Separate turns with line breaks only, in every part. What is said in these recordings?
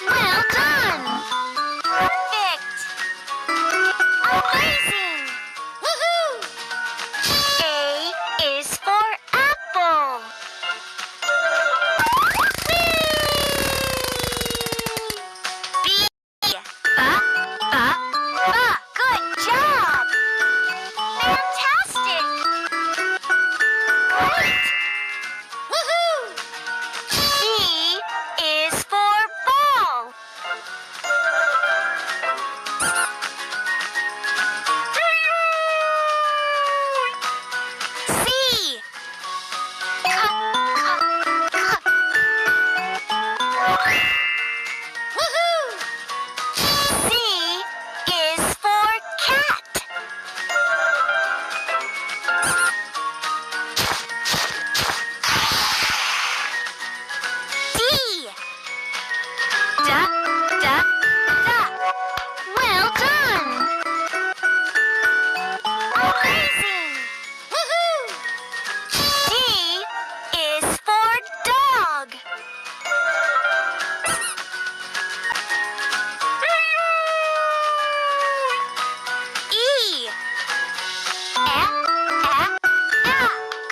Well done! Perfect! Amazing! Woohoo! A is for apple. B. Ba. Good job! Fantastic! Great! Woohoo! B is for ball. C. Woohoo! C is for cat. D. Duck. Well done! Amazing! Woohoo! D is for dog. E.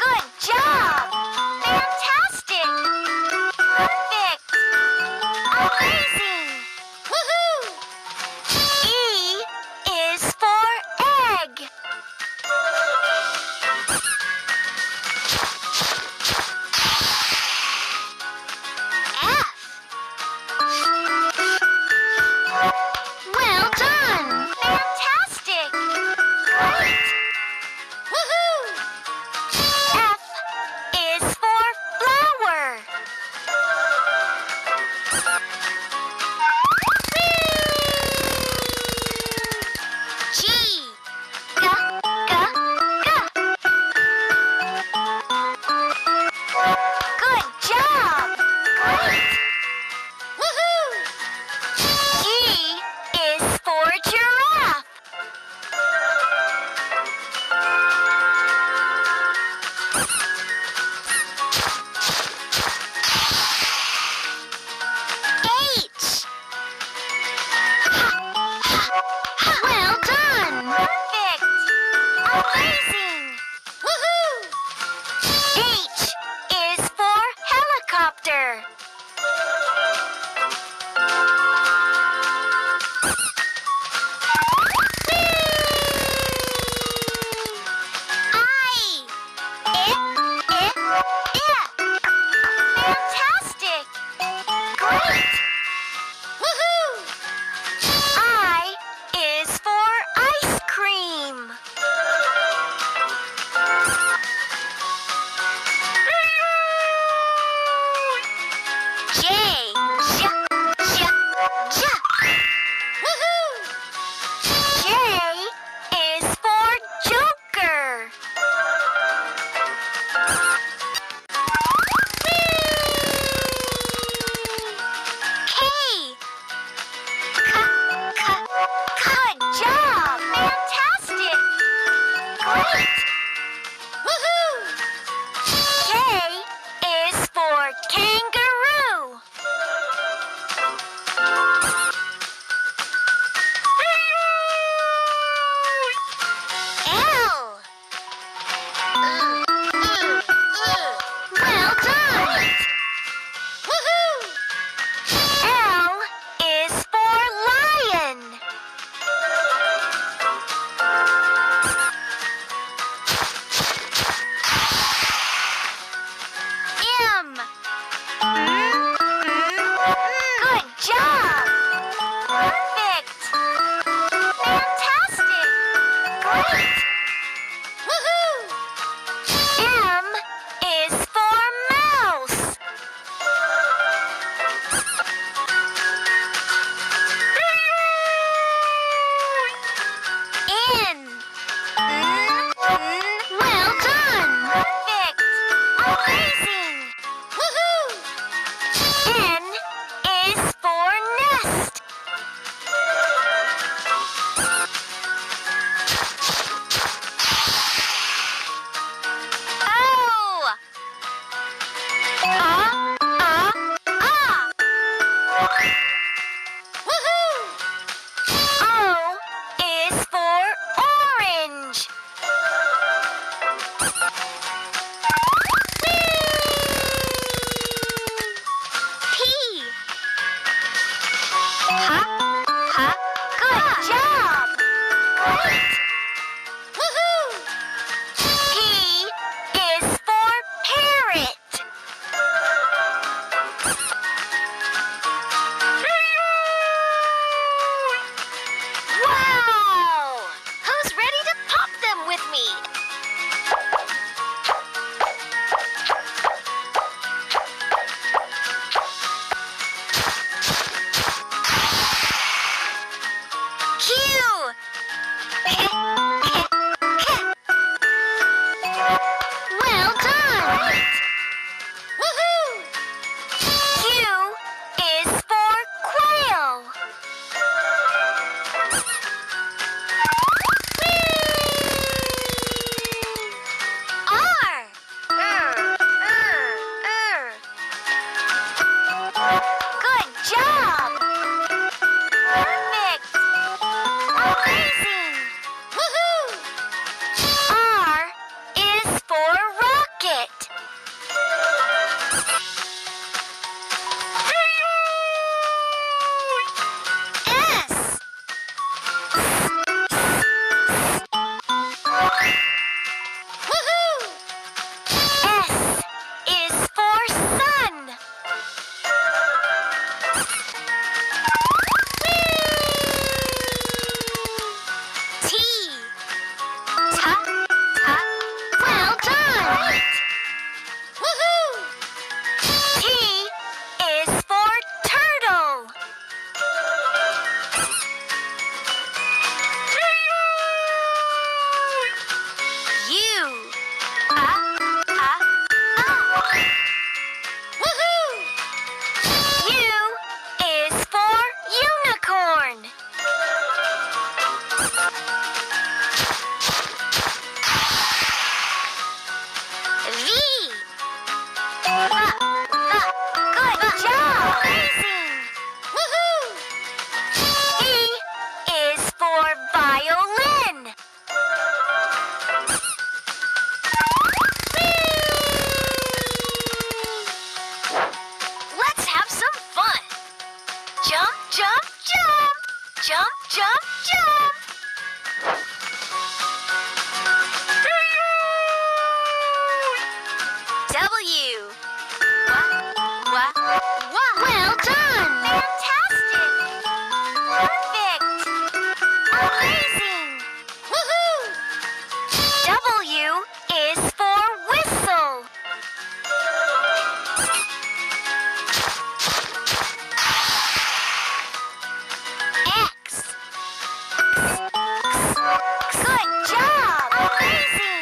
Good job! Fantastic! Perfect! Amazing! Woohoo! E is for egg. F. Well done! Fantastic! Great! Woohoo! F is for flower. G. Good job! Great! Woohoo! E is for giraffe. H. Well done! Perfect! Amazing! Woohoo! H is for helicopter. Fantastic! Great! Woohoo! I is for ice cream. J. Woohoo! J is for joker. K. Good job! Fantastic! Great! Woohoo! K is for kangaroo. L. Well done! Woohoo! L is for lion. M. Good job! Perfect! Fantastic! Great! Woohoo! M is for mouse. N. Well done! Perfect! Amazing! Woohoo! N is for nest. Woohoo! S is for sun. T. Well done. Woohoo! T is for turtle. U. Woohoo! U is for unicorn. V. Good job! Amazing! Woohoo! V is for violin. Let's have some fun. Jump, jump, jump. Jump, jump, jump. W. Well done. Fantastic. Perfect. Amazing. Woohoo! W is for whistle. X. Good job. Amazing.